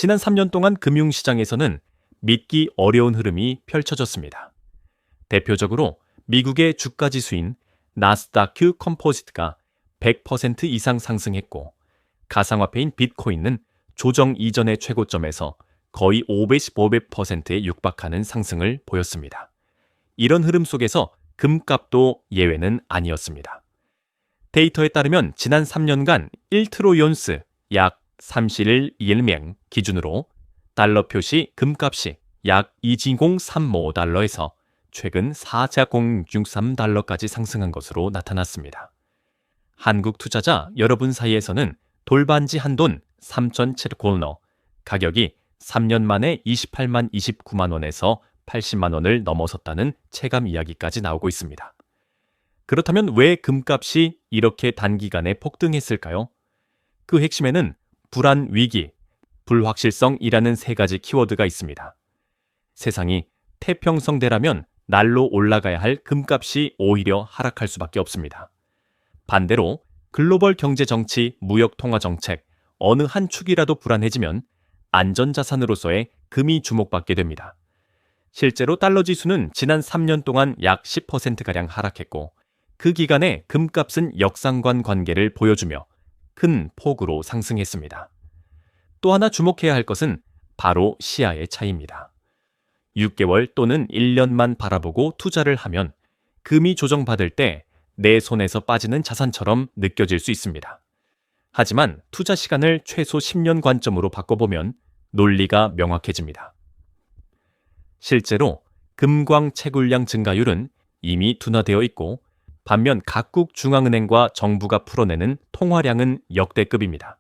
지난 3년 동안 금융시장에서는 믿기 어려운 흐름이 펼쳐졌습니다. 대표적으로 미국의 주가지수인 나스다크 컴포지트가 100% 이상 상승했고, 가상화폐인 비트코인은 조정 이전의 최고점에서 거의 515%에 육박하는 상승을 보였습니다. 이런 흐름 속에서 금값도 예외는 아니었습니다. 데이터에 따르면 지난 3년간 1트로이온스 약 31일명 기준으로 달러 표시 금값이 약 2035달러에서 최근 4063달러까지 상승한 것으로 나타났습니다. 한국 투자자 여러분 사이에서는 돌반지 한 돈 3,700골너, 가격이 3년 만에 28만 29만 원에서 80만 원을 넘어섰다는 체감 이야기까지 나오고 있습니다. 그렇다면 왜 금값이 이렇게 단기간에 폭등했을까요? 그 핵심에는 불안, 위기, 불확실성이라는 세 가지 키워드가 있습니다. 세상이 태평성대라면 날로 올라가야 할 금값이 오히려 하락할 수밖에 없습니다. 반대로 글로벌 경제 정치, 무역 통화 정책, 어느 한 축이라도 불안해지면 안전자산으로서의 금이 주목받게 됩니다. 실제로 달러 지수는 지난 3년 동안 약 10%가량 하락했고, 그 기간에 금값은 역상관 관계를 보여주며 큰 폭으로 상승했습니다. 또 하나 주목해야 할 것은 바로 시야의 차이입니다. 6개월 또는 1년만 바라보고 투자를 하면 금이 조정받을 때 내 손에서 빠지는 자산처럼 느껴질 수 있습니다. 하지만 투자 시간을 최소 10년 관점으로 바꿔보면 논리가 명확해집니다. 실제로 금광 채굴량 증가율은 이미 둔화되어 있고, 반면 각국 중앙은행과 정부가 풀어내는 통화량은 역대급입니다.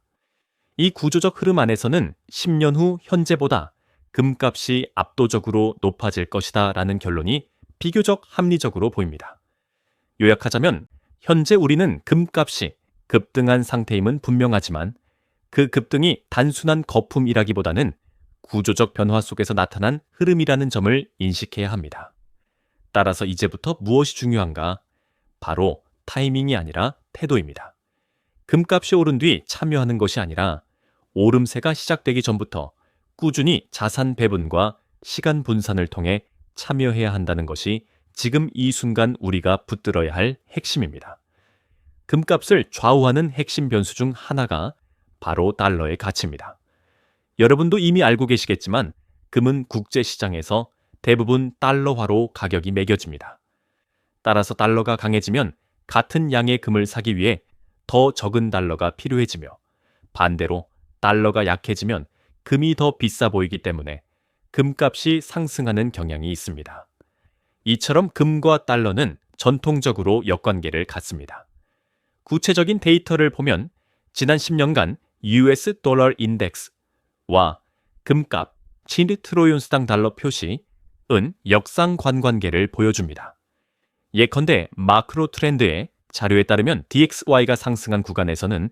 이 구조적 흐름 안에서는 10년 후 현재보다 금값이 압도적으로 높아질 것이다 라는 결론이 비교적 합리적으로 보입니다. 요약하자면 현재 우리는 금값이 급등한 상태임은 분명하지만 그 급등이 단순한 거품이라기보다는 구조적 변화 속에서 나타난 흐름이라는 점을 인식해야 합니다. 따라서 이제부터 무엇이 중요한가? 바로 타이밍이 아니라 태도입니다. 금값이 오른 뒤 참여하는 것이 아니라 오름세가 시작되기 전부터 꾸준히 자산 배분과 시간 분산을 통해 참여해야 한다는 것이 지금 이 순간 우리가 붙들어야 할 핵심입니다. 금값을 좌우하는 핵심 변수 중 하나가 바로 달러의 가치입니다. 여러분도 이미 알고 계시겠지만 금은 국제시장에서 대부분 달러화로 가격이 매겨집니다. 따라서 달러가 강해지면 같은 양의 금을 사기 위해 더 적은 달러가 필요해지며, 반대로 달러가 약해지면 금이 더 비싸 보이기 때문에 금값이 상승하는 경향이 있습니다. 이처럼 금과 달러는 전통적으로 역관계를 갖습니다. 구체적인 데이터를 보면 지난 10년간 US 달러 인덱스와 금값 7트로이온스당 달러 표시은 역상관 관계를 보여줍니다. 예컨대 마크로 트렌드의 자료에 따르면 DXY가 상승한 구간에서는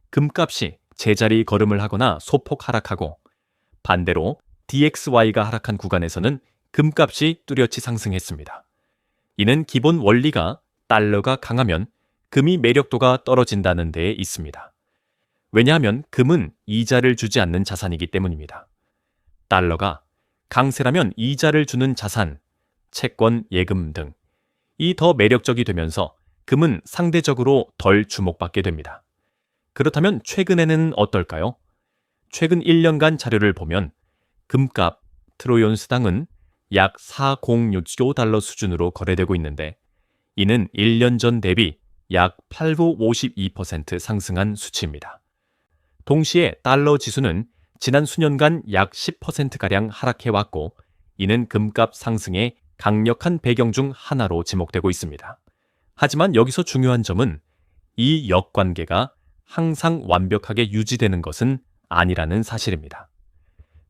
금값이 제자리 걸음을 하거나 소폭 하락하고, 반대로 DXY가 하락한 구간에서는 금값이 뚜렷이 상승했습니다. 이는 기본 원리가 달러가 강하면 금이 매력도가 떨어진다는 데에 있습니다. 왜냐하면 금은 이자를 주지 않는 자산이기 때문입니다. 달러가 강세라면 이자를 주는 자산, 채권, 예금 등 이 더 매력적이 되면서 금은 상대적으로 덜 주목받게 됩니다. 그렇다면 최근에는 어떨까요? 최근 1년간 자료를 보면 금값 트로이온스당은 약 4065달러 수준으로 거래되고 있는데, 이는 1년 전 대비 약 852% 상승한 수치입니다. 동시에 달러 지수는 지난 수년간 약 10%가량 하락해왔고, 이는 금값 상승의 강력한 배경 중 하나로 지목되고 있습니다. 하지만 여기서 중요한 점은 이 역관계가 항상 완벽하게 유지되는 것은 아니라는 사실입니다.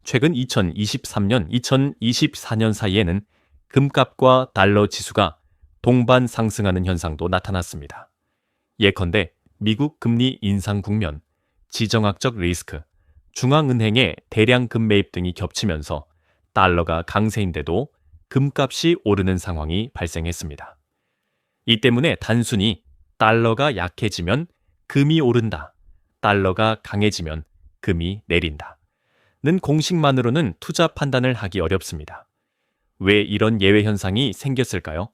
최근 2023년, 2024년 사이에는 금값과 달러 지수가 동반 상승하는 현상도 나타났습니다. 예컨대 미국 금리 인상 국면, 지정학적 리스크, 중앙은행의 대량 금매입 등이 겹치면서 달러가 강세인데도 금값이 오르는 상황이 발생했습니다. 이 때문에 단순히 달러가 약해지면 금이 오른다, 달러가 강해지면 금이 내린다, 공식만으로는 투자 판단을 하기 어렵습니다. 왜 이런 예외 현상이 생겼을까요?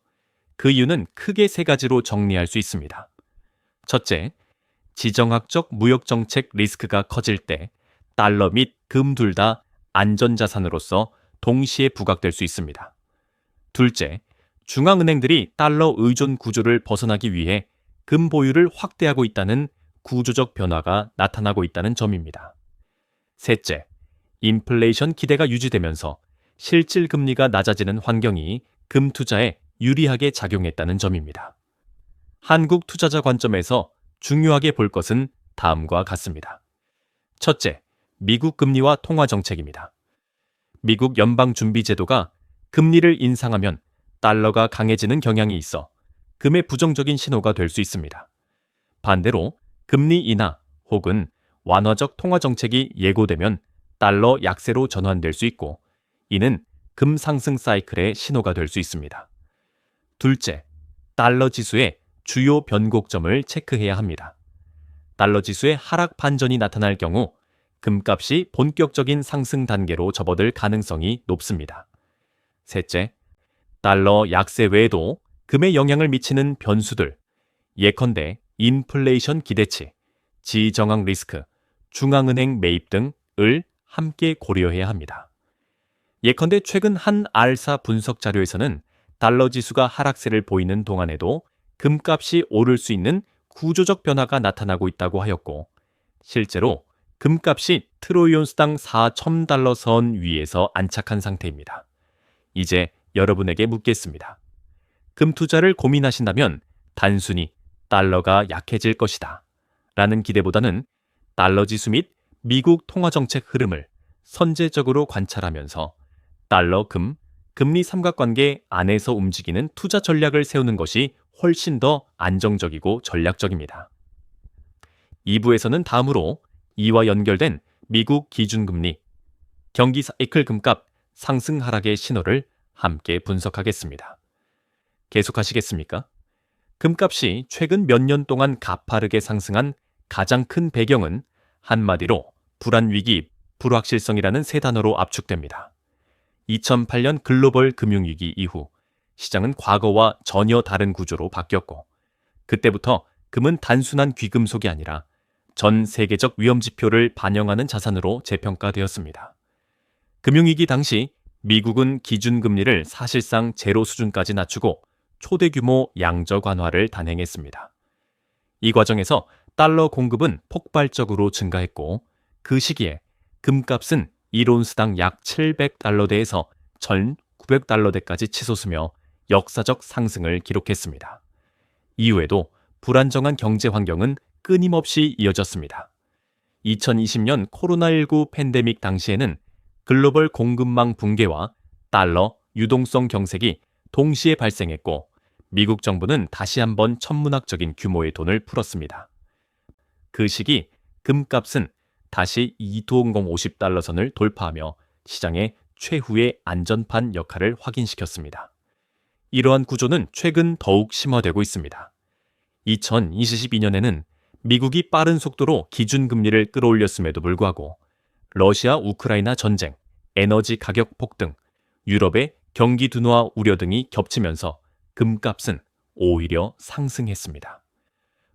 그 이유는 크게 세 가지로 정리할 수 있습니다. 첫째, 지정학적 무역정책 리스크가 커질 때 달러 및 금 둘 다 안전자산으로서 동시에 부각될 수 있습니다. 둘째, 중앙은행들이 달러 의존 구조를 벗어나기 위해 금 보유를 확대하고 있다는 구조적 변화가 나타나고 있다는 점입니다. 셋째, 인플레이션 기대가 유지되면서 실질 금리가 낮아지는 환경이 금 투자에 유리하게 작용했다는 점입니다. 한국 투자자 관점에서 중요하게 볼 것은 다음과 같습니다. 첫째, 미국 금리와 통화 정책입니다. 미국 연방준비제도가 금리를 인상하면 달러가 강해지는 경향이 있어 금의 부정적인 신호가 될 수 있습니다. 반대로 금리 인하 혹은 완화적 통화 정책이 예고되면 달러 약세로 전환될 수 있고 이는 금 상승 사이클의 신호가 될 수 있습니다. 둘째, 달러 지수의 주요 변곡점을 체크해야 합니다. 달러 지수의 하락 반전이 나타날 경우 금값이 본격적인 상승 단계로 접어들 가능성이 높습니다. 셋째, 달러 약세 외에도 금에 영향을 미치는 변수들, 예컨대 인플레이션 기대치, 지정학 리스크, 중앙은행 매입 등을 함께 고려해야 합니다. 예컨대 최근 한 알사 분석 자료에서는 달러 지수가 하락세를 보이는 동안에도 금값이 오를 수 있는 구조적 변화가 나타나고 있다고 하였고, 실제로 금값이 트로이 온스당 4,000달러 선 위에서 안착한 상태입니다. 이제 여러분에게 묻겠습니다. 금 투자를 고민하신다면 단순히 달러가 약해질 것이다 라는 기대보다는 달러 지수 및 미국 통화정책 흐름을 선제적으로 관찰하면서 달러 금, 금리 삼각관계 안에서 움직이는 투자 전략을 세우는 것이 훨씬 더 안정적이고 전략적입니다. 2부에서는 다음으로 이와 연결된 미국 기준금리, 경기 사이클 금값 상승 하락의 신호를 함께 분석하겠습니다. 계속하시겠습니까? 금값이 최근 몇 년 동안 가파르게 상승한 가장 큰 배경은 한마디로 불안위기, 불확실성이라는 세 단어로 압축됩니다. 2008년 글로벌 금융위기 이후 시장은 과거와 전혀 다른 구조로 바뀌었고 그때부터 금은 단순한 귀금속이 아니라 전 세계적 위험지표를 반영하는 자산으로 재평가되었습니다. 금융위기 당시 미국은 기준금리를 사실상 제로 수준까지 낮추고 초대규모 양적 완화를 단행했습니다. 이 과정에서 달러 공급은 폭발적으로 증가했고 그 시기에 금값은 1온스당 약 700달러대에서 1,900달러대까지 치솟으며 역사적 상승을 기록했습니다. 이후에도 불안정한 경제 환경은 끊임없이 이어졌습니다. 2020년 코로나19 팬데믹 당시에는 글로벌 공급망 붕괴와 달러 유동성 경색이 동시에 발생했고 미국 정부는 다시 한번 천문학적인 규모의 돈을 풀었습니다. 그 시기 금값은 다시 22050달러 선을 돌파하며 시장의 최후의 안전판 역할을 확인시켰습니다. 이러한 구조는 최근 더욱 심화되고 있습니다. 2022년에는 미국이 빠른 속도로 기준금리를 끌어올렸음에도 불구하고 러시아 우크라이나 전쟁, 에너지 가격 폭등, 유럽의 경기 둔화 우려 등이 겹치면서 금값은 오히려 상승했습니다.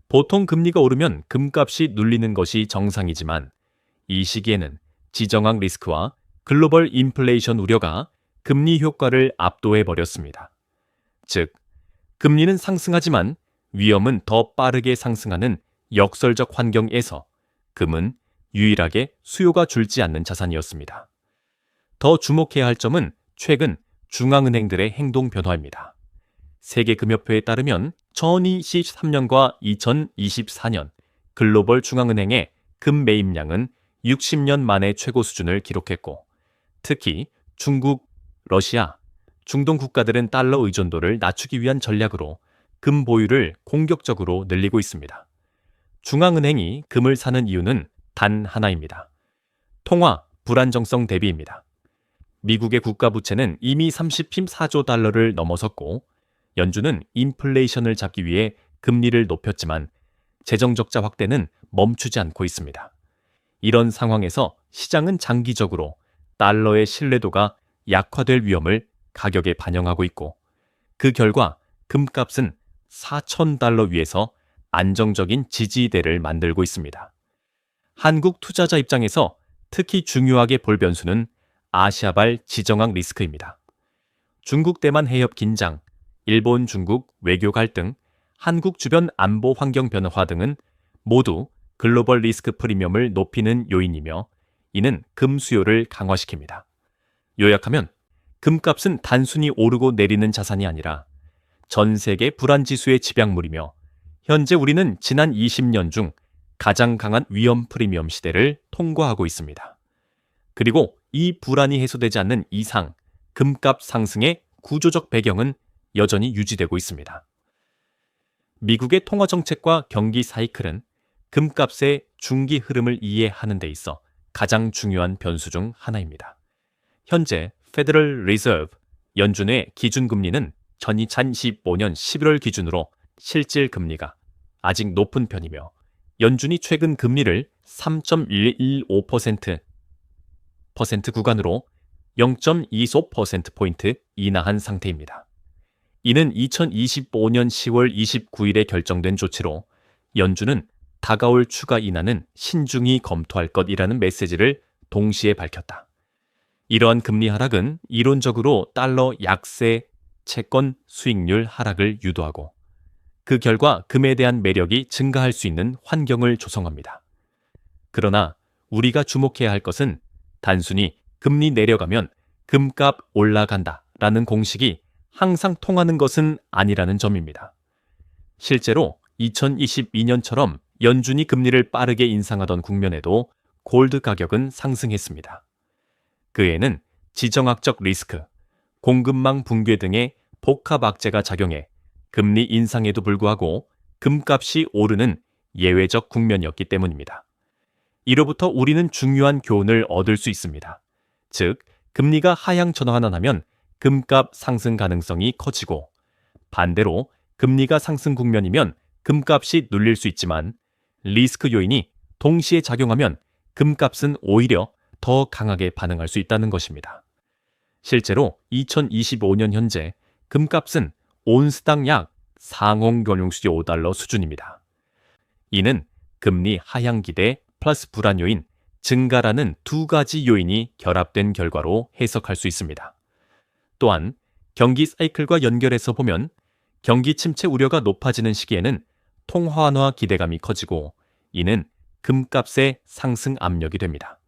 보통 금리가 오르면 금값이 눌리는 것이 정상이지만 이 시기에는 지정학 리스크와 글로벌 인플레이션 우려가 금리 효과를 압도해 버렸습니다. 즉, 금리는 상승하지만 위험은 더 빠르게 상승하는 역설적 환경에서 금은 유일하게 수요가 줄지 않는 자산이었습니다. 더 주목해야 할 점은 최근 중앙은행들의 행동 변화입니다. 세계금협회에 따르면 2023년과 2024년 글로벌 중앙은행의 금 매입량은 60년 만에 최고 수준을 기록했고 특히 중국, 러시아, 중동 국가들은 달러 의존도를 낮추기 위한 전략으로 금 보유를 공격적으로 늘리고 있습니다. 중앙은행이 금을 사는 이유는 단 하나입니다. 통화 불안정성 대비입니다. 미국의 국가부채는 이미 34조 달러를 넘어섰고 연준은 인플레이션을 잡기 위해 금리를 높였지만 재정적자 확대는 멈추지 않고 있습니다. 이런 상황에서 시장은 장기적으로 달러의 신뢰도가 약화될 위험을 가격에 반영하고 있고, 그 결과 금값은 4,000달러 위에서 안정적인 지지대를 만들고 있습니다. 한국 투자자 입장에서 특히 중요하게 볼 변수는 아시아발 지정학 리스크입니다. 중국 대만 해협 긴장, 일본 중국 외교 갈등, 한국 주변 안보 환경 변화 등은 모두 글로벌 리스크 프리미엄을 높이는 요인이며, 이는 금 수요를 강화시킵니다. 요약하면 금값은 단순히 오르고 내리는 자산이 아니라 전 세계 불안지수의 집약물이며, 현재 우리는 지난 20년 중 가장 강한 위험 프리미엄 시대를 통과하고 있습니다. 그리고 이 불안이 해소되지 않는 이상 금값 상승의 구조적 배경은 여전히 유지되고 있습니다. 미국의 통화정책과 경기 사이클은 금값의 중기 흐름을 이해하는 데 있어 가장 중요한 변수 중 하나입니다. 현재 페더럴 리저브 연준의 기준금리는 2025년 11월 기준으로 실질 금리가 아직 높은 편이며, 연준이 최근 금리를 3.115% 구간으로 0.25%포인트 인하한 상태입니다. 이는 2025년 10월 29일에 결정된 조치로 연준은 다가올 추가 인하는 신중히 검토할 것이라는 메시지를 동시에 밝혔다. 이러한 금리 하락은 이론적으로 달러 약세 채권 수익률 하락을 유도하고, 그 결과 금에 대한 매력이 증가할 수 있는 환경을 조성합니다. 그러나 우리가 주목해야 할 것은 단순히 금리 내려가면 금값 올라간다 라는 공식이 항상 통하는 것은 아니라는 점입니다. 실제로 2022년처럼 연준이 금리를 빠르게 인상하던 국면에도 골드 가격은 상승했습니다. 그 애는 지정학적 리스크, 공급망 붕괴 등의 복합 악재가 작용해 금리 인상에도 불구하고 금값이 오르는 예외적 국면이었기 때문입니다. 이로부터 우리는 중요한 교훈을 얻을 수 있습니다. 즉, 금리가 하향 전환하면 금값 상승 가능성이 커지고, 반대로 금리가 상승 국면이면 금값이 눌릴 수 있지만, 리스크 요인이 동시에 작용하면 금값은 오히려 더 강하게 반응할 수 있다는 것입니다. 실제로 2025년 현재 금값은 온스당 약 상홍견용수지 $5 수준입니다. 이는 금리 하향 기대 플러스 불안 요인 증가라는 두 가지 요인이 결합된 결과로 해석할 수 있습니다. 또한 경기 사이클과 연결해서 보면 경기 침체 우려가 높아지는 시기에는 통화 완화 기대감이 커지고, 이는 금값의 상승 압력이 됩니다.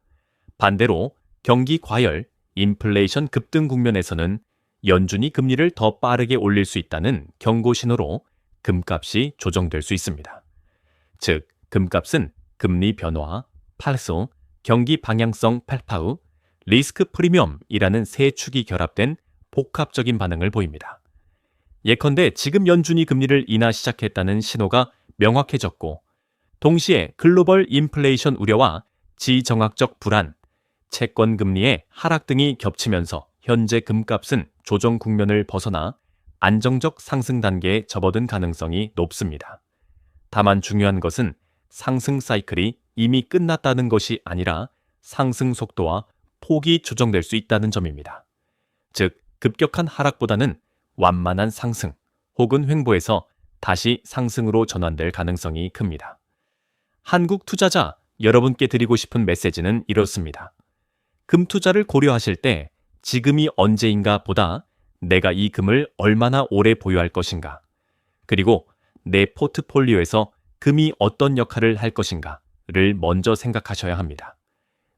반대로 경기 과열, 인플레이션 급등 국면에서는 연준이 금리를 더 빠르게 올릴 수 있다는 경고 신호로 금값이 조정될 수 있습니다. 즉, 금값은 금리 변화, 팔소, 경기 방향성 팔파우, 리스크 프리미엄이라는 세 축이 결합된 복합적인 반응을 보입니다. 예컨대 지금 연준이 금리를 인하 시작했다는 신호가 명확해졌고, 동시에 글로벌 인플레이션 우려와 지정학적 불안, 채권 금리의 하락 등이 겹치면서 현재 금값은 조정 국면을 벗어나 안정적 상승 단계에 접어든 가능성이 높습니다. 다만 중요한 것은 상승 사이클이 이미 끝났다는 것이 아니라 상승 속도와 폭이 조정될 수 있다는 점입니다. 즉, 급격한 하락보다는 완만한 상승 혹은 횡보해서 다시 상승으로 전환될 가능성이 큽니다. 한국 투자자 여러분께 드리고 싶은 메시지는 이렇습니다. 금 투자를 고려하실 때 지금이 언제인가 보다 내가 이 금을 얼마나 오래 보유할 것인가, 그리고 내 포트폴리오에서 금이 어떤 역할을 할 것인가를 먼저 생각하셔야 합니다.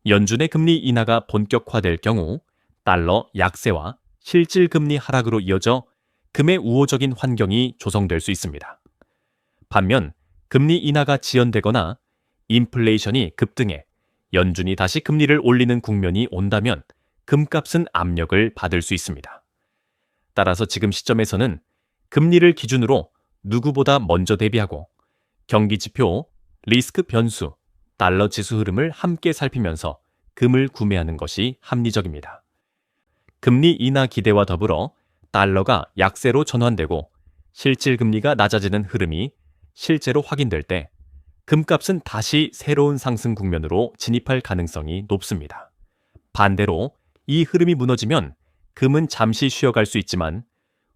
연준의 금리 인하가 본격화될 경우 달러 약세와 실질 금리 하락으로 이어져 금의 우호적인 환경이 조성될 수 있습니다. 반면 금리 인하가 지연되거나 인플레이션이 급등해 연준이 다시 금리를 올리는 국면이 온다면 금값은 압력을 받을 수 있습니다. 따라서 지금 시점에서는 금리를 기준으로 누구보다 먼저 대비하고 경기지표, 리스크 변수, 달러 지수 흐름을 함께 살피면서 금을 구매하는 것이 합리적입니다. 금리 인하 기대와 더불어 달러가 약세로 전환되고 실질 금리가 낮아지는 흐름이 실제로 확인될 때 금값은 다시 새로운 상승 국면으로 진입할 가능성이 높습니다. 반대로 이 흐름이 무너지면 금은 잠시 쉬어갈 수 있지만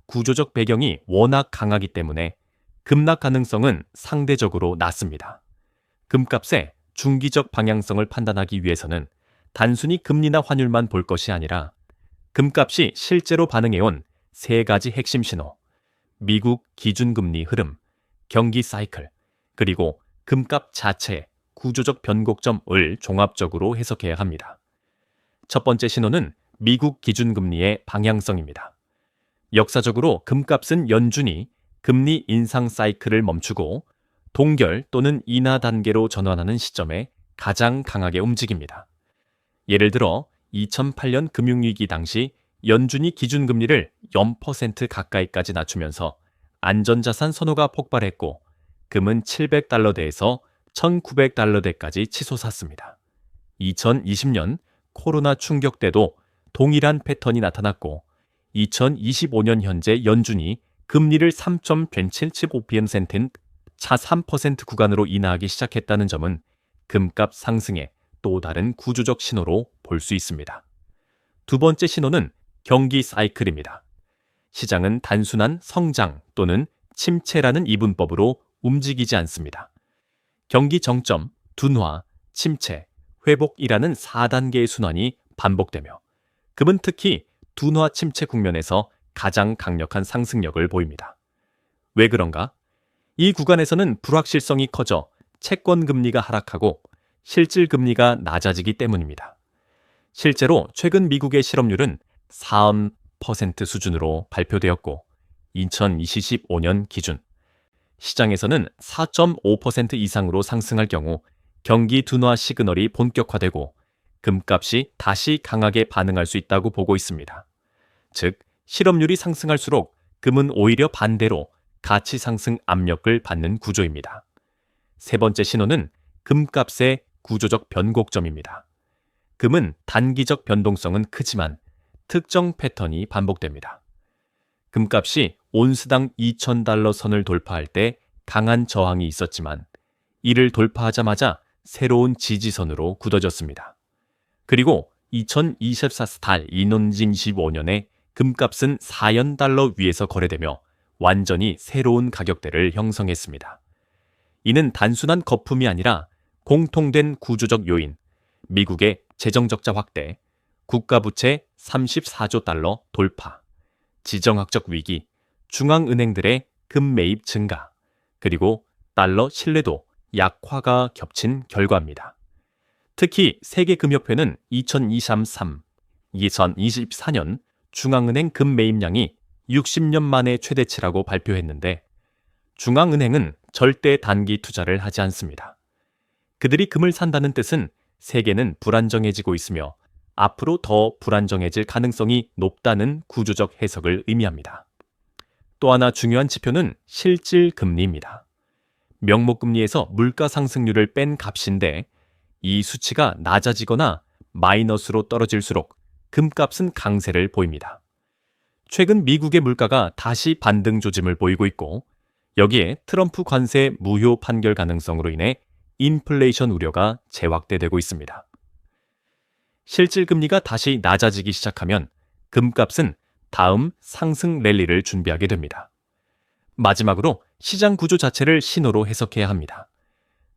구조적 배경이 워낙 강하기 때문에 급락 가능성은 상대적으로 낮습니다. 금값의 중기적 방향성을 판단하기 위해서는 단순히 금리나 환율만 볼 것이 아니라 금값이 실제로 반응해온 세 가지 핵심 신호, 미국 기준금리 흐름, 경기 사이클, 그리고 금값 자체의 구조적 변곡점을 종합적으로 해석해야 합니다. 첫 번째 신호는 미국 기준금리의 방향성입니다. 역사적으로 금값은 연준이 금리 인상 사이클을 멈추고 동결 또는 인하 단계로 전환하는 시점에 가장 강하게 움직입니다. 예를 들어 2008년 금융위기 당시 연준이 기준금리를 0% 가까이까지 낮추면서 안전자산 선호가 폭발했고 금은 $700대에서 $1900대까지 치솟았습니다. 2020년 코로나 충격 때도 동일한 패턴이 나타났고 2025년 현재 연준이 금리를 3.75%인 차 3% 구간으로 인하하기 시작했다는 점은 금값 상승의 또 다른 구조적 신호로 볼 수 있습니다. 두 번째 신호는 경기 사이클입니다. 시장은 단순한 성장 또는 침체라는 이분법으로 움직이지 않습니다. 경기 정점, 둔화, 침체, 회복이라는 4단계의 순환이 반복되며 금은 특히 둔화 침체 국면에서 가장 강력한 상승력을 보입니다. 왜 그런가? 이 구간에서는 불확실성이 커져 채권 금리가 하락하고 실질 금리가 낮아지기 때문입니다. 실제로 최근 미국의 실업률은 4% 수준으로 발표되었고 2025년 기준 시장에서는 4.5% 이상으로 상승할 경우 경기 둔화 시그널이 본격화되고 금값이 다시 강하게 반응할 수 있다고 보고 있습니다. 즉, 실업률이 상승할수록 금은 오히려 반대로 가치 상승 압력을 받는 구조입니다. 세 번째 신호는 금값의 구조적 변곡점입니다. 금은 단기적 변동성은 크지만 특정 패턴이 반복됩니다. 금값이 온스당 $2,000 선을 돌파할 때 강한 저항이 있었지만 이를 돌파하자마자 새로운 지지선으로 굳어졌습니다. 그리고 2024년에 금값은 $4,000 위에서 거래되며 완전히 새로운 가격대를 형성했습니다. 이는 단순한 거품이 아니라 공통된 구조적 요인, 미국의 재정적자 확대, 국가부채 $34조 돌파, 지정학적 위기, 중앙은행들의 금 매입 증가, 그리고 달러 신뢰도 약화가 겹친 결과입니다. 특히 세계금협회는 2024년 중앙은행 금 매입량이 60년 만에 최대치라고 발표했는데 중앙은행은 절대 단기 투자를 하지 않습니다. 그들이 금을 산다는 뜻은 세계는 불안정해지고 있으며 앞으로 더 불안정해질 가능성이 높다는 구조적 해석을 의미합니다. 또 하나 중요한 지표는 실질 금리입니다. 명목금리에서 물가 상승률을 뺀 값인데 이 수치가 낮아지거나 마이너스로 떨어질수록 금값은 강세를 보입니다. 최근 미국의 물가가 다시 반등 조짐을 보이고 있고 여기에 트럼프 관세 무효 판결 가능성으로 인해 인플레이션 우려가 재확대되고 있습니다. 실질 금리가 다시 낮아지기 시작하면 금값은 다음 상승 랠리를 준비하게 됩니다. 마지막으로 시장 구조 자체를 신호로 해석해야 합니다.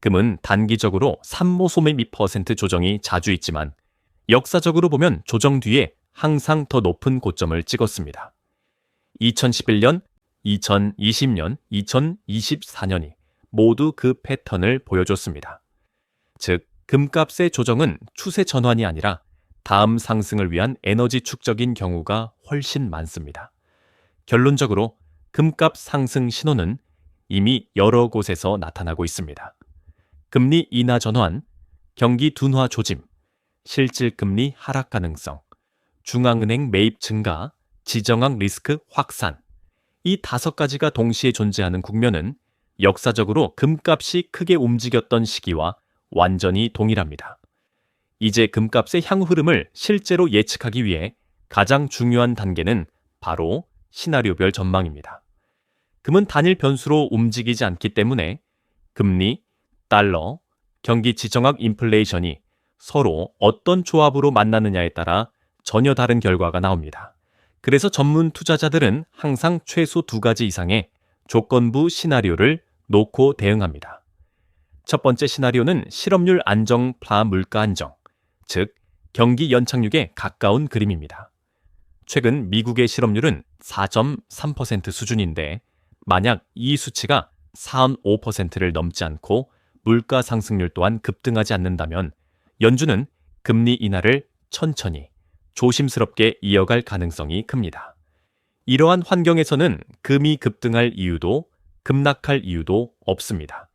금은 단기적으로 산모소매 몇 % 조정이 자주 있지만 역사적으로 보면 조정 뒤에 항상 더 높은 고점을 찍었습니다. 2011년, 2020년, 2024년이 모두 그 패턴을 보여줬습니다. 즉, 금값의 조정은 추세 전환이 아니라 다음 상승을 위한 에너지 축적인 경우가 훨씬 많습니다. 결론적으로 금값 상승 신호는 이미 여러 곳에서 나타나고 있습니다. 금리 인하 전환, 경기 둔화 조짐, 실질 금리 하락 가능성, 중앙은행 매입 증가, 지정학 리스크 확산. 이 5가지가 동시에 존재하는 국면은 역사적으로 금값이 크게 움직였던 시기와 완전히 동일합니다. 이제 금값의 향후 흐름을 실제로 예측하기 위해 가장 중요한 단계는 바로 시나리오별 전망입니다. 금은 단일 변수로 움직이지 않기 때문에 금리, 달러, 경기 지정학 인플레이션이 서로 어떤 조합으로 만나느냐에 따라 전혀 다른 결과가 나옵니다. 그래서 전문 투자자들은 항상 최소 2가지 이상의 조건부 시나리오를 놓고 대응합니다. 첫 번째 시나리오는 실업률 안정 플라 물가 안정, 즉 경기 연착륙에 가까운 그림입니다. 최근 미국의 실업률은 4.3% 수준인데 만약 이 수치가 4.5%를 넘지 않고 물가 상승률 또한 급등하지 않는다면 연준은 금리 인하를 천천히 조심스럽게 이어갈 가능성이 큽니다. 이러한 환경에서는 금이 급등할 이유도 급락할 이유도 없습니다.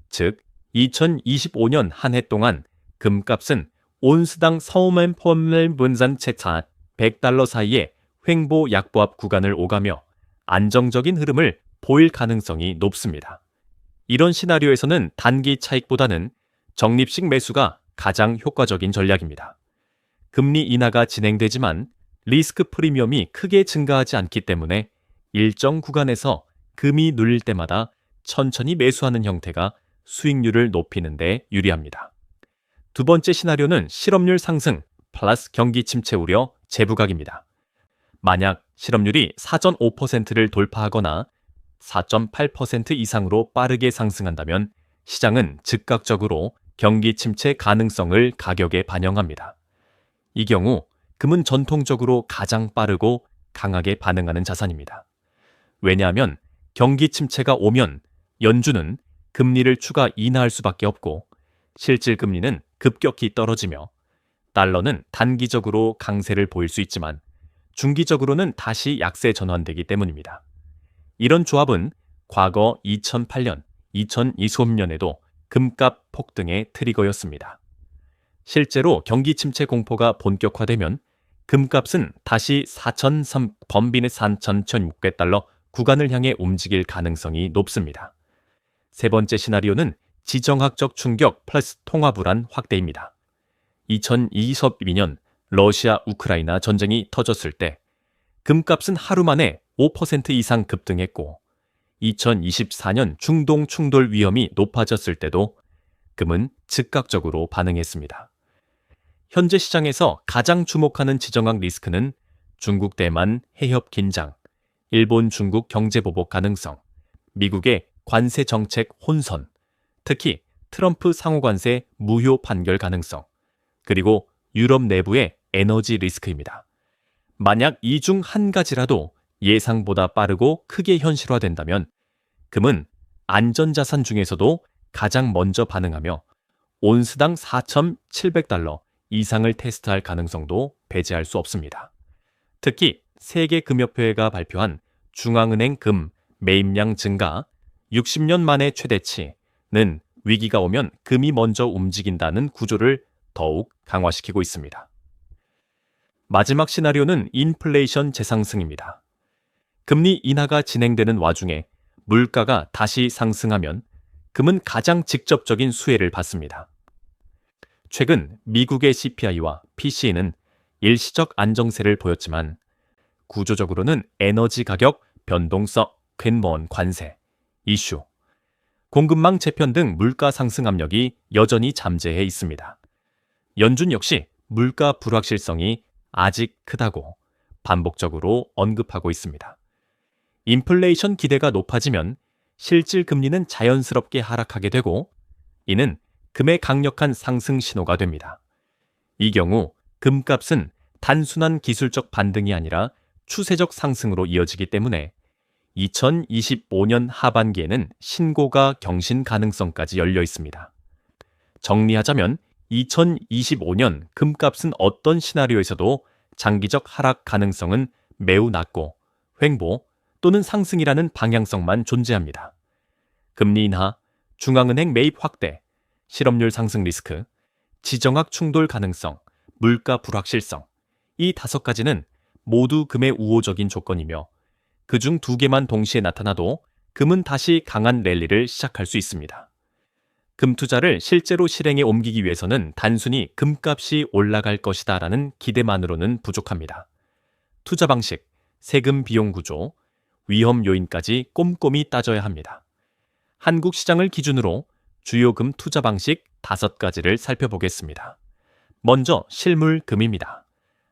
즉 2025년 한 해 동안 금값은 온스당 서우먼 폼멜 분산 채차 100달러 사이의 횡보 약보합 구간을 오가며 안정적인 흐름을 보일 가능성이 높습니다. 이런 시나리오에서는 단기 차익보다는 적립식 매수가 가장 효과적인 전략입니다. 금리 인하가 진행되지만 리스크 프리미엄이 크게 증가하지 않기 때문에 일정 구간에서 금이 눌릴 때마다 천천히 매수하는 형태가 수익률을 높이는 데 유리합니다. 두 번째 시나리오는 실업률 상승 플러스 경기 침체 우려 재부각입니다. 만약 실업률이 4.5%를 돌파하거나 4.8% 이상으로 빠르게 상승한다면 시장은 즉각적으로 경기 침체 가능성을 가격에 반영합니다. 이 경우 금은 전통적으로 가장 빠르고 강하게 반응하는 자산입니다. 왜냐하면 경기 침체가 오면 연준은 금리를 추가 인하할 수밖에 없고 실질 금리는 급격히 떨어지며 달러는 단기적으로 강세를 보일 수 있지만 중기적으로는 다시 약세 전환되기 때문입니다. 이런 조합은 과거 2008년, 2020년에도 금값 폭등의 트리거였습니다. 실제로 경기 침체 공포가 본격화되면 금값은 다시 4,003 범비는 4,600달러 구간을 향해 움직일 가능성이 높습니다. 세 번째 시나리오는 지정학적 충격 플러스 통화 불안 확대입니다. 2022년 러시아 우크라이나 전쟁이 터졌을 때 금값은 하루 만에 5% 이상 급등했고 2024년 중동 충돌 위험이 높아졌을 때도 금은 즉각적으로 반응했습니다. 현재 시장에서 가장 주목하는 지정학 리스크는 중국 대만 해협 긴장, 일본 중국 경제 보복 가능성, 미국의 관세 정책 혼선, 특히 트럼프 상호관세 무효 판결 가능성, 그리고 유럽 내부의 에너지 리스크입니다. 만약 이 중 한 가지라도 예상보다 빠르고 크게 현실화된다면 금은 안전자산 중에서도 가장 먼저 반응하며 온스당 4,700달러 이상을 테스트할 가능성도 배제할 수 없습니다. 특히 세계금협회가 발표한 중앙은행 금 매입량 증가 60년 만의 최대치는 위기가 오면 금이 먼저 움직인다는 구조를 더욱 강화시키고 있습니다. 마지막 시나리오는 인플레이션 재상승입니다. 금리 인하가 진행되는 와중에 물가가 다시 상승하면 금은 가장 직접적인 수혜를 받습니다. 최근 미국의 CPI와 PCE는 일시적 안정세를 보였지만 구조적으로는 에너지 가격 변동성, 팻모원 관세, 이슈, 공급망 재편 등 물가 상승 압력이 여전히 잠재해 있습니다. 연준 역시 물가 불확실성이 아직 크다고 반복적으로 언급하고 있습니다. 인플레이션 기대가 높아지면 실질 금리는 자연스럽게 하락하게 되고 이는 금의 강력한 상승 신호가 됩니다. 이 경우 금값은 단순한 기술적 반등이 아니라 추세적 상승으로 이어지기 때문에 2025년 하반기에는 신고가 경신 가능성까지 열려 있습니다. 정리하자면 2025년 금값은 어떤 시나리오에서도 장기적 하락 가능성은 매우 낮고 횡보 또는 상승이라는 방향성만 존재합니다. 금리 인하, 중앙은행 매입 확대, 실업률 상승 리스크, 지정학 충돌 가능성, 물가 불확실성, 이 5가지는 모두 금의 우호적인 조건이며 그중 2개만 동시에 나타나도 금은 다시 강한 랠리를 시작할 수 있습니다. 금 투자를 실제로 실행에 옮기기 위해서는 단순히 금값이 올라갈 것이다 라는 기대만으로는 부족합니다. 투자 방식, 세금 비용 구조, 위험 요인까지 꼼꼼히 따져야 합니다. 한국 시장을 기준으로 주요 금 투자 방식 5가지를 살펴보겠습니다. 먼저 실물금입니다.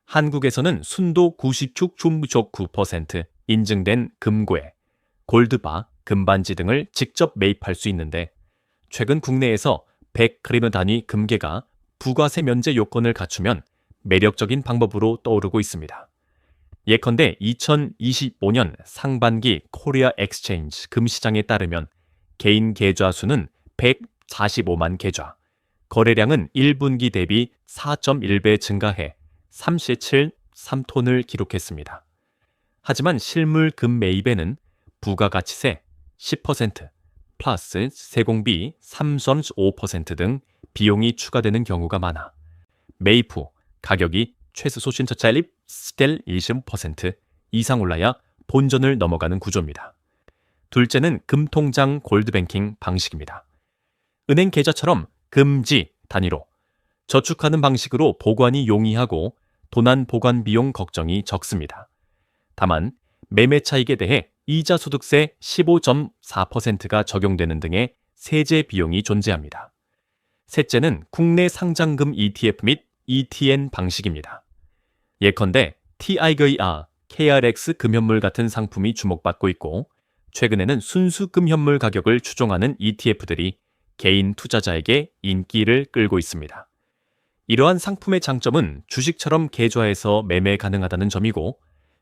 한국에서는 순도 99.9% 인증된 금괴, 골드바, 금반지 등을 직접 매입할 수 있는데 최근 국내에서 100g 단위 금괴가 부가세 면제 요건을 갖추면 매력적인 방법으로 떠오르고 있습니다. 예컨대 2025년 상반기 코리아 엑스체인지 금시장에 따르면 개인 계좌 수는 145만 계좌, 거래량은 1분기 대비 4.1배 증가해 37.3톤을 기록했습니다. 하지만 실물 금 매입에는 부가가치세 10%, 플러스 세공비 3.5% 등 비용이 추가되는 경우가 많아 매입 후 가격이 최소 신차차립 스텔 20% 이상 올라야 본전을 넘어가는 구조입니다. 둘째는 금통장 골드뱅킹 방식입니다. 은행 계좌처럼 금지 단위로 저축하는 방식으로 보관이 용이하고 도난 보관 비용 걱정이 적습니다. 다만 매매 차익에 대해 이자 소득세 15.4%가 적용되는 등의 세제 비용이 존재합니다. 셋째는 국내 상장금 ETF 및 ETN 방식입니다. 예컨대 TIGR, KRX 금현물 같은 상품이 주목받고 있고 최근에는 순수 금현물 가격을 추종하는 ETF들이 개인 투자자에게 인기를 끌고 있습니다. 이러한 상품의 장점은 주식처럼 계좌에서 매매 가능하다는 점이고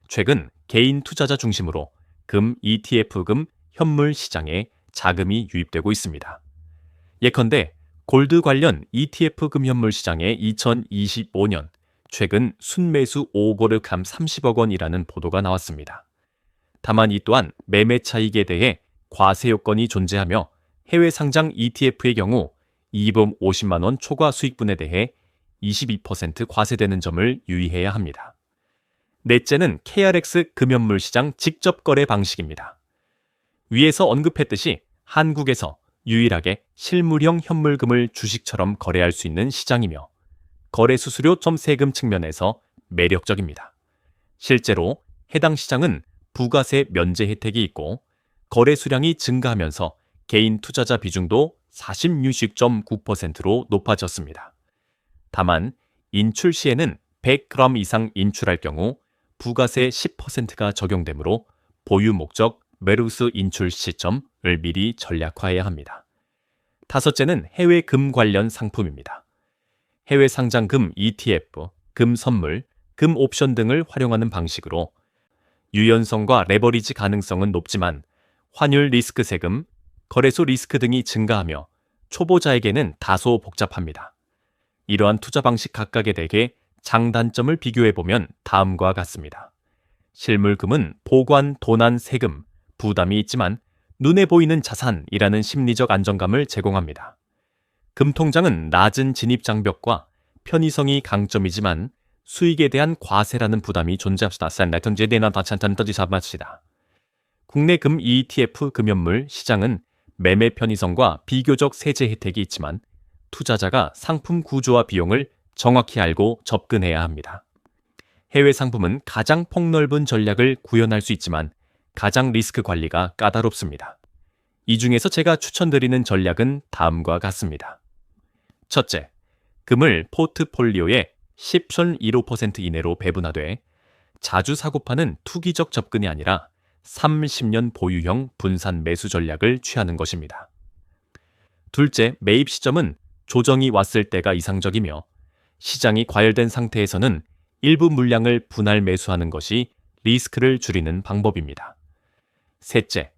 최근 개인 투자자 중심으로 금 ETF 금 현물 시장에 자금이 유입되고 있습니다. 예컨대 골드 관련 ETF 금 현물 시장에 2025년 최근 순매수 5거래액 30억 원이라는 보도가 나왔습니다. 다만 이 또한 매매 차익에 대해 과세 요건이 존재하며 해외 상장 ETF의 경우 250만 원 초과 수익분에 대해 22% 과세되는 점을 유의해야 합니다. 넷째는 KRX 금현물 시장 직접 거래 방식입니다. 위에서 언급했듯이 한국에서 유일하게 실물형 현물금을 주식처럼 거래할 수 있는 시장이며 거래 수수료 세금 측면에서 매력적입니다. 실제로 해당 시장은 부가세 면제 혜택이 있고 거래 수량이 증가하면서 개인 투자자 비중도 46.9%로 높아졌습니다. 다만 인출 시에는 100g 이상 인출할 경우 부가세 10%가 적용되므로 보유 목적 매루수 인출 시점을 미리 전략화해야 합니다. 다섯째는 해외 금 관련 상품입니다. 해외 상장 금 ETF, 금 선물, 금 옵션 등을 활용하는 방식으로 유연성과 레버리지 가능성은 높지만 환율 리스크 세금, 거래소 리스크 등이 증가하며 초보자에게는 다소 복잡합니다. 이러한 투자 방식 각각에 대해 장단점을 비교해보면 다음과 같습니다. 실물금은 보관, 도난, 세금, 부담이 있지만 눈에 보이는 자산이라는 심리적 안정감을 제공합니다. 금통장은 낮은 진입 장벽과 편의성이 강점이지만 수익에 대한 과세라는 부담이 존재합니다. 국내 금 ETF 금연물 시장은 매매 편의성과 비교적 세제 혜택이 있지만 투자자가 상품 구조와 비용을 정확히 알고 접근해야 합니다. 해외 상품은 가장 폭넓은 전략을 구현할 수 있지만 가장 리스크 관리가 까다롭습니다. 이 중에서 제가 추천드리는 전략은 다음과 같습니다. 첫째, 금을 포트폴리오에 10.15% 이내로 배분하되 자주 사고파는 투기적 접근이 아니라 30년 보유형 분산 매수 전략을 취하는 것입니다. 둘째, 매입 시점은 조정이 왔을 때가 이상적이며 시장이 과열된 상태에서는 일부 물량을 분할 매수하는 것이 리스크를 줄이는 방법입니다. 셋째,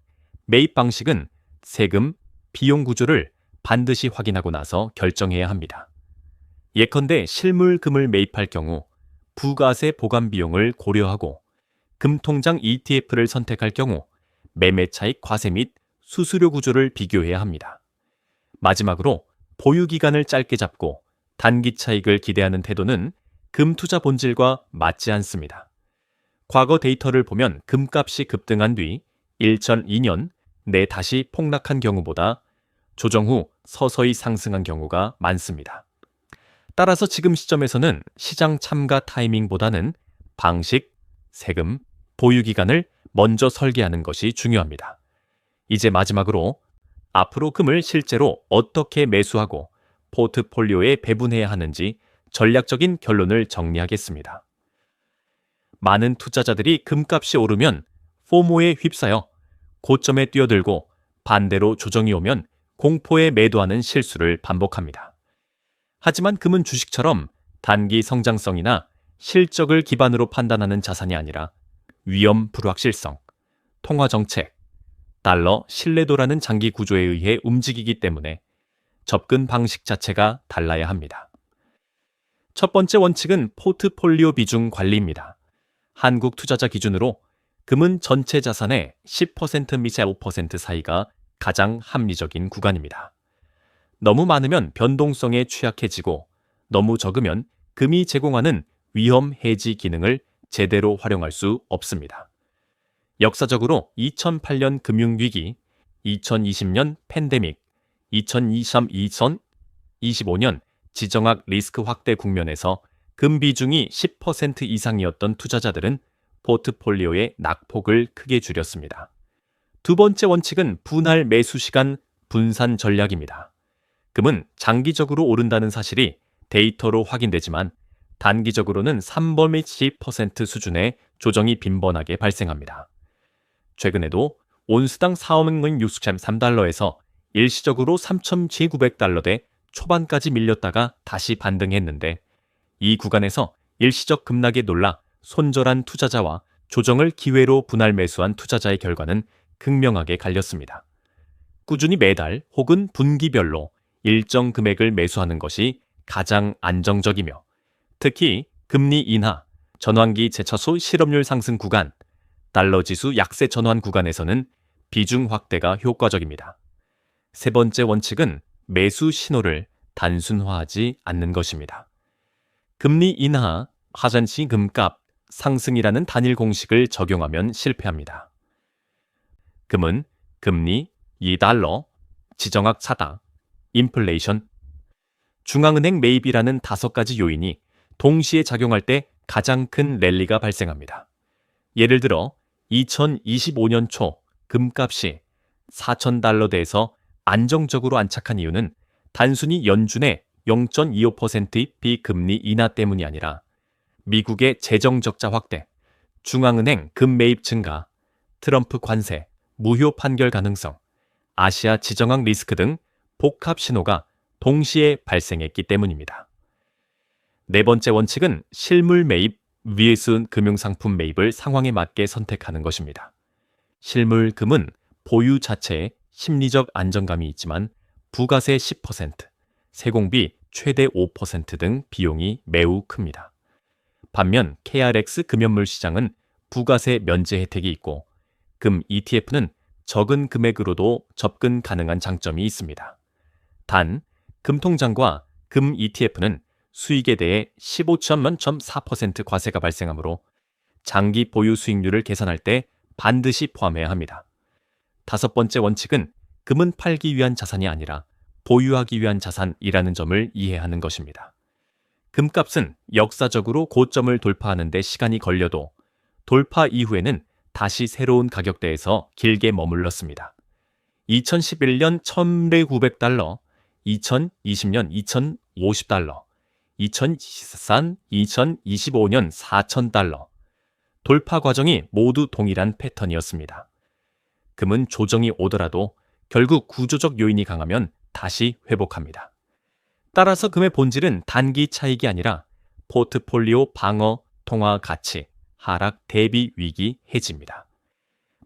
매입 방식은 세금, 비용 구조를 반드시 확인하고 나서 결정해야 합니다. 예컨대 실물금을 매입할 경우 부가세 보관 비용을 고려하고 금통장 ETF를 선택할 경우 매매 차익 과세 및 수수료 구조를 비교해야 합니다. 마지막으로 보유 기간을 짧게 잡고 단기 차익을 기대하는 태도는 금 투자 본질과 맞지 않습니다. 과거 데이터를 보면 금값이 급등한 뒤 2002년 내 다시 폭락한 경우보다 조정 후 서서히 상승한 경우가 많습니다. 따라서 지금 시점에서는 시장 참가 타이밍보다는 방식, 세금, 보유 기간을 먼저 설계하는 것이 중요합니다. 이제 마지막으로 앞으로 금을 실제로 어떻게 매수하고 포트폴리오에 배분해야 하는지 전략적인 결론을 정리하겠습니다. 많은 투자자들이 금값이 오르면 포모에 휩싸여 고점에 뛰어들고 반대로 조정이 오면 공포에 매도하는 실수를 반복합니다. 하지만 금은 주식처럼 단기 성장성이나 실적을 기반으로 판단하는 자산이 아니라 위험 불확실성, 통화 정책, 달러 신뢰도라는 장기 구조에 의해 움직이기 때문에 접근 방식 자체가 달라야 합니다. 첫 번째 원칙은 포트폴리오 비중 관리입니다. 한국 투자자 기준으로 금은 전체 자산의 10% 및 5% 사이가 가장 합리적인 구간입니다. 너무 많으면 변동성에 취약해지고 너무 적으면 금이 제공하는 위험 해지 기능을 제대로 활용할 수 없습니다. 역사적으로 2008년 금융위기, 2020년 팬데믹, 2023-2025년 지정학 리스크 확대 국면에서 금 비중이 10% 이상이었던 투자자들은 포트폴리오의 낙폭을 크게 줄였습니다. 두 번째 원칙은 분할 매수 시간 분산 전략입니다. 금은 장기적으로 오른다는 사실이 데이터로 확인되지만 단기적으로는 3번 및 10% 수준의 조정이 빈번하게 발생합니다. 최근에도 온스당 463달러에서 일시적으로 3,900달러대 초반까지 밀렸다가 다시 반등했는데 이 구간에서 일시적 급락에 놀라 손절한 투자자와 조정을 기회로 분할 매수한 투자자의 결과는 극명하게 갈렸습니다. 꾸준히 매달 혹은 분기별로 일정 금액을 매수하는 것이 가장 안정적이며 특히 금리 인하, 전환기 재차수 실업률 상승 구간, 달러 지수 약세 전환 구간에서는 비중 확대가 효과적입니다. 세 번째 원칙은 매수 신호를 단순화하지 않는 것입니다. 금리 인하, 하잔시 금값, 상승이라는 단일 공식을 적용하면 실패합니다. 금은 금리, 2달러, 지정학 차다, 인플레이션, 중앙은행 매입이라는 5가지 요인이 동시에 작용할 때 가장 큰 랠리가 발생합니다. 예를 들어 2025년 초 금값이 4,000달러대에서 안정적으로 안착한 이유는 단순히 연준의 0.25%의 비금리 인하 때문이 아니라 미국의 재정 적자 확대, 중앙은행 금 매입 증가, 트럼프 관세, 무효 판결 가능성, 아시아 지정학 리스크 등 복합 신호가 동시에 발생했기 때문입니다. 네 번째 원칙은 실물 매입 vs 금융상품 매입을 상황에 맞게 선택하는 것입니다. 실물 금은 보유 자체에 심리적 안정감이 있지만 부가세 10%, 세공비 최대 5% 등 비용이 매우 큽니다. 반면 KRX 금연물 시장은 부가세 면제 혜택이 있고 금 ETF는 적은 금액으로도 접근 가능한 장점이 있습니다. 단, 금통장과 금 ETF는 수익에 대해 15.4% 과세가 발생하므로 장기 보유 수익률을 계산할 때 반드시 포함해야 합니다. 다섯 번째 원칙은 금은 팔기 위한 자산이 아니라 보유하기 위한 자산이라는 점을 이해하는 것입니다. 금값은 역사적으로 고점을 돌파하는 데 시간이 걸려도 돌파 이후에는 다시 새로운 가격대에서 길게 머물렀습니다. 2011년 1,900달러, 2020년 2,050달러, 2023, 2025년 4,000달러. 돌파 과정이 모두 동일한 패턴이었습니다. 금은 조정이 오더라도 결국 구조적 요인이 강하면 다시 회복합니다. 따라서 금의 본질은 단기 차익이 아니라 포트폴리오 방어, 통화 가치, 하락 대비 위기 해지입니다.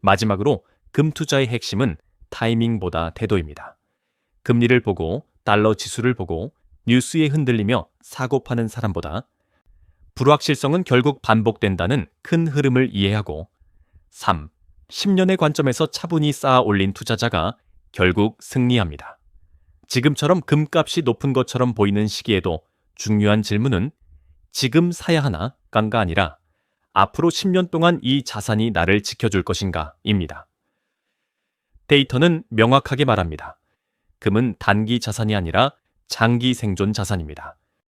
마지막으로 금 투자의 핵심은 타이밍보다 태도입니다. 금리를 보고 달러 지수를 보고 뉴스에 흔들리며 사고 파는 사람보다 불확실성은 결국 반복된다는 큰 흐름을 이해하고 3. 10년의 관점에서 차분히 쌓아 올린 투자자가 결국 승리합니다. 지금처럼 금값이 높은 것처럼 보이는 시기에도 중요한 질문은 지금 사야 하나?가 아니라 앞으로 10년 동안 이 자산이 나를 지켜줄 것인가?입니다. 데이터는 명확하게 말합니다. 금은 단기 자산이 아니라 장기 생존 자산입니다.